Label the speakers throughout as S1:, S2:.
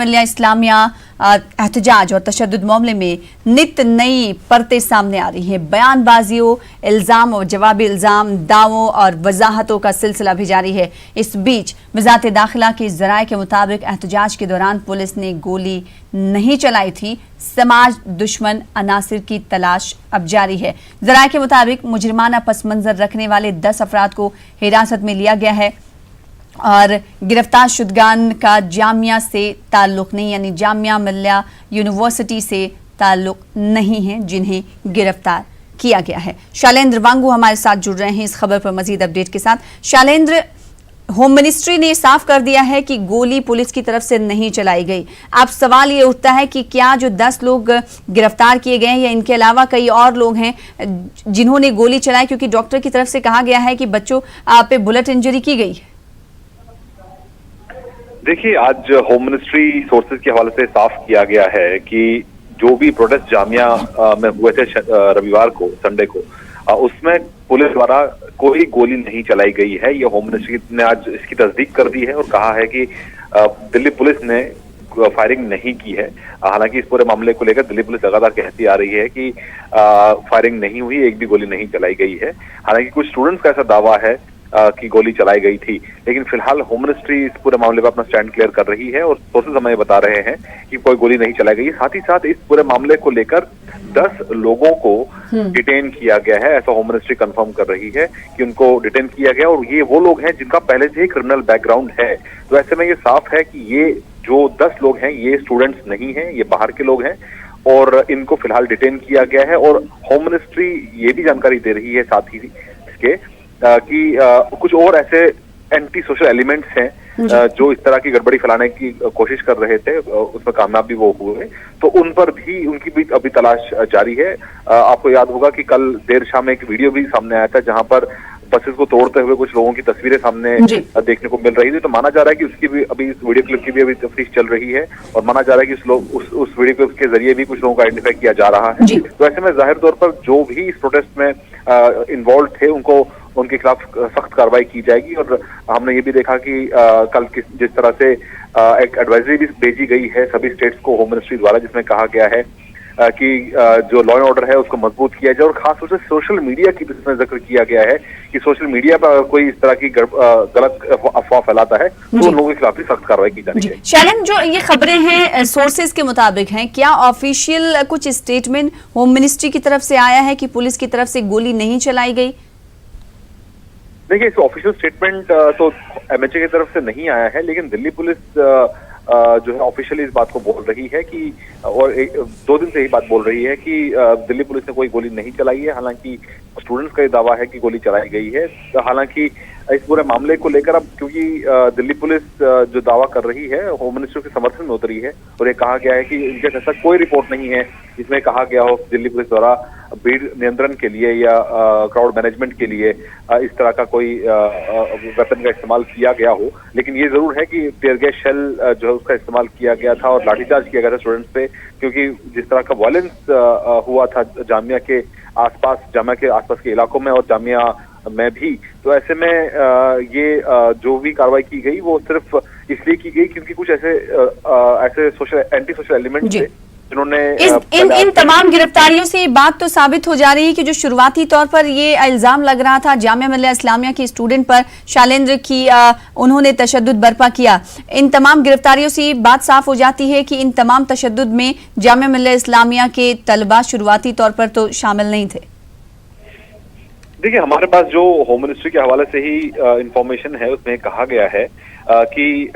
S1: मिल्लिया इस्लामिया एहतजाज और तशद्दुद मामले में नित नई परतें सामने आ रही हैं। बयानबाजियों, इल्जाम और जवाबी इल्जाम, दावों और वजाहतों का सिलसिला भी जारी है। इस बीच वजारत दाखिला की ज़राए के मुताबिक एहतजाज के दौरान पुलिस ने गोली नहीं चलाई थी। समाज दुश्मन अनासिर की तलाश अब जारी है। ज़राए के मुताबिक मुजरिमाना पस मंजर रखने वाले 10 अफराद को हिरासत में लिया गया है और गिरफ्तार शुदगान का जामिया से ताल्लुक नहीं, यानी जामिया मिल्लिया यूनिवर्सिटी से ताल्लुक नहीं है जिन्हें गिरफ्तार किया गया है। शैलेंद्र वांगू हमारे साथ जुड़ रहे हैं इस खबर पर मजीद अपडेट के साथ। शैलेंद्र, होम मिनिस्ट्री ने साफ कर दिया है कि गोली पुलिस की तरफ से नहीं चलाई गई। अब सवाल ये उठता है कि क्या जो 10 लोग गिरफ्तार किए गए हैं या इनके अलावा कई और लोग हैं जिन्होंने गोली चलाई, क्योंकि डॉक्टर की तरफ से कहा गया है कि बच्चों पे बुलेट इंजरी की गई है।
S2: देखिए, आज होम मिनिस्ट्री सोर्सेज के हवाले से साफ किया गया है कि जो भी प्रोटेस्ट जामिया में हुए थे रविवार को, संडे को, उसमें पुलिस द्वारा कोई गोली नहीं चलाई गई है। ये होम मिनिस्ट्री ने आज इसकी तस्दीक कर दी है और कहा है कि दिल्ली पुलिस ने फायरिंग नहीं की है। हालांकि इस पूरे मामले को लेकर दिल्ली पुलिस लगातार कहती आ रही है कि फायरिंग नहीं हुई, एक भी गोली नहीं चलाई गई है। हालांकि कुछ स्टूडेंट्स का ऐसा दावा है की गोली चलाई गई थी, लेकिन फिलहाल होम मिनिस्ट्री इस पूरे मामले पर अपना स्टैंड क्लियर कर रही है और सोर्सेज हमें बता रहे हैं कि कोई गोली नहीं चलाई गई। साथ ही साथ इस पूरे मामले को लेकर 10 लोगों को डिटेन किया गया है, ऐसा होम मिनिस्ट्री कंफर्म कर रही है कि उनको डिटेन किया गया और ये वो लोग हैं जिनका पहले से ही क्रिमिनल बैकग्राउंड है। तो ऐसे में ये साफ है कि ये जो 10 लोग हैं ये स्टूडेंट्स नहीं हैं, ये बाहर के लोग हैं और इनको फिलहाल डिटेन किया गया है। और होम मिनिस्ट्री ये भी जानकारी दे रही है साथ ही इसके कि कुछ और ऐसे एंटी सोशल एलिमेंट्स हैं जो इस तरह की गड़बड़ी फैलाने की कोशिश कर रहे थे, उसमें कामयाब भी वो हुए, तो उन पर भी उनकी भी अभी तलाश जारी है। आपको याद होगा कि कल देर शाम एक वीडियो भी सामने आया था जहां पर बसेस को तोड़ते हुए कुछ लोगों की तस्वीरें सामने देखने को मिल रही थी। तो माना जा रहा है कि उसकी भी अभी इस वीडियो क्लिप की भी अभी तफ्तीश चल रही है और माना जा रहा है कि उस वीडियो क्लिप के जरिए भी कुछ लोगों को आइडेंटिफाई किया जा रहा है। तो ऐसे में जाहिर तौर पर जो भी इस प्रोटेस्ट में इन्वॉल्व थे उनके खिलाफ सख्त कार्रवाई की जाएगी। और हमने ये भी देखा कि कल जिस तरह से एक एडवाइजरी भी भेजी गई है सभी स्टेट्स को होम मिनिस्ट्री द्वारा, जिसमें कहा गया है कि जो लॉ एंड ऑर्डर है उसको मजबूत किया जाए और खासतौर से सोशल मीडिया की भी इसमें जिक्र किया गया है कि सोशल मीडिया पर कोई इस तरह की गलत अफवाह फैलाता है तो उन लोगों के खिलाफ भी सख्त कार्रवाई की जानी चाहिए।
S1: शैलेंद्र, जो ये खबरें हैं सोर्सेज के मुताबिक हैं, क्या ऑफिशियल कुछ स्टेटमेंट होम मिनिस्ट्री की तरफ से आया है कि पुलिस की तरफ से गोली नहीं चलाई गई?
S2: देखिए, इस ऑफिशियल स्टेटमेंट तो एमएचए की तरफ से नहीं आया है, लेकिन दिल्ली पुलिस जो है ऑफिशियली इस बात को बोल रही है कि, और 2 दिन से ही बात बोल रही है कि दिल्ली पुलिस ने कोई गोली नहीं चलाई है। हालांकि स्टूडेंट्स का ये दावा है कि गोली चलाई गई है। हालांकि इस पूरे मामले को लेकर अब क्योंकि दिल्ली पुलिस जो दावा कर रही है होम मिनिस्ट्री के समर्थन में उतरी है और ये कहा गया है कि इनके ऐसा कोई रिपोर्ट नहीं है जिसमें कहा गया हो दिल्ली पुलिस द्वारा भीड़ नियंत्रण के लिए या क्राउड मैनेजमेंट के लिए इस तरह का कोई वेपन का इस्तेमाल किया गया हो। लेकिन ये जरूर है कि टीयर गैस शेल जो है उसका इस्तेमाल किया गया था और लाठीचार्ज किया गया था स्टूडेंट्स पे, क्योंकि जिस तरह का वायलेंस हुआ था जामिया के आसपास के इलाकों में और जामिया में भी। तो ऐसे में ये जो भी कार्रवाई की गई वो सिर्फ इसलिए की गई क्योंकि कुछ ऐसे एंटी सोशल एलिमेंट थे जिन्होंने
S1: इन तमाम गिरफ्तारियों से बात तो साबित हो जा रही है कि जो शुरुआती तौर पर ये इल्जाम लग रहा था जामिया मिल्लिया इस्लामिया की स्टूडेंट पर शैलेंद्र की उन्होंने तशद्दुद बर्पा किया, इन तमाम गिरफ्तारियों से बात साफ हो जाती है कि इन तमाम तशद्दुद में जामिया मिल्लिया इस्लामिया के तलबा शुरुआती तौर पर तो शामिल नहीं थे।
S2: देखिए, हमारे पास जो होम मिनिस्ट्री के हवाले से ही इंफॉर्मेशन है उसमें कहा गया है कि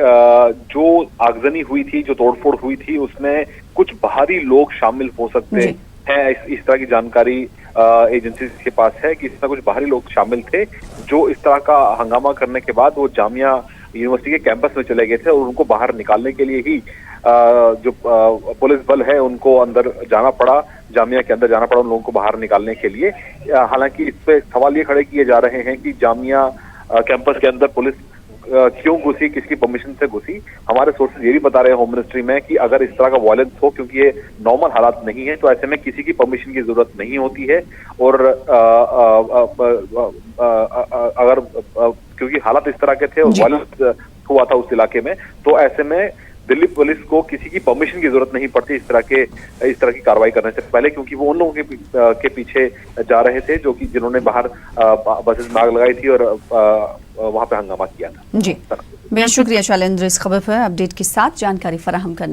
S2: जो आगजनी हुई थी, जो तोड़फोड़ हुई थी, उसमें कुछ बाहरी लोग शामिल हो सकते हैं। इस तरह की जानकारी एजेंसी के पास है कि इसमें कुछ बाहरी लोग शामिल थे जो इस तरह का हंगामा करने के बाद वो जामिया यूनिवर्सिटी के कैंपस में चले गए थे और उनको बाहर निकालने के लिए ही जो पुलिस बल है उनको अंदर जाना पड़ा, जामिया के अंदर जाना पड़ा उन लोगों को बाहर निकालने के लिए। हालांकि इस पे सवाल ये खड़े किए जा रहे हैं कि जामिया कैंपस के अंदर पुलिस क्यों घुसी, किसकी परमिशन से घुसी। हमारे सोर्सेज ये भी बता रहे हैं होम मिनिस्ट्री में कि अगर इस तरह का वायलेंस हो, क्योंकि ये नॉर्मल हालात नहीं है, तो ऐसे में किसी की परमिशन की जरूरत नहीं होती है। और अगर क्योंकि हालात इस तरह के थे और वायलेंस हुआ था उस इलाके में, तो ऐसे में दिल्ली पुलिस को किसी की परमिशन की जरूरत नहीं पड़ती इस तरह की कार्रवाई करने से पहले, क्योंकि वो उन लोगों के पीछे जा रहे थे जो कि जिन्होंने बाहर बसेस में आग लगाई थी और वहां पे हंगामा किया था।
S1: जी, बेहद शुक्रिया शैलेंद्र इस खबर पर अपडेट के साथ जानकारी फराहम करने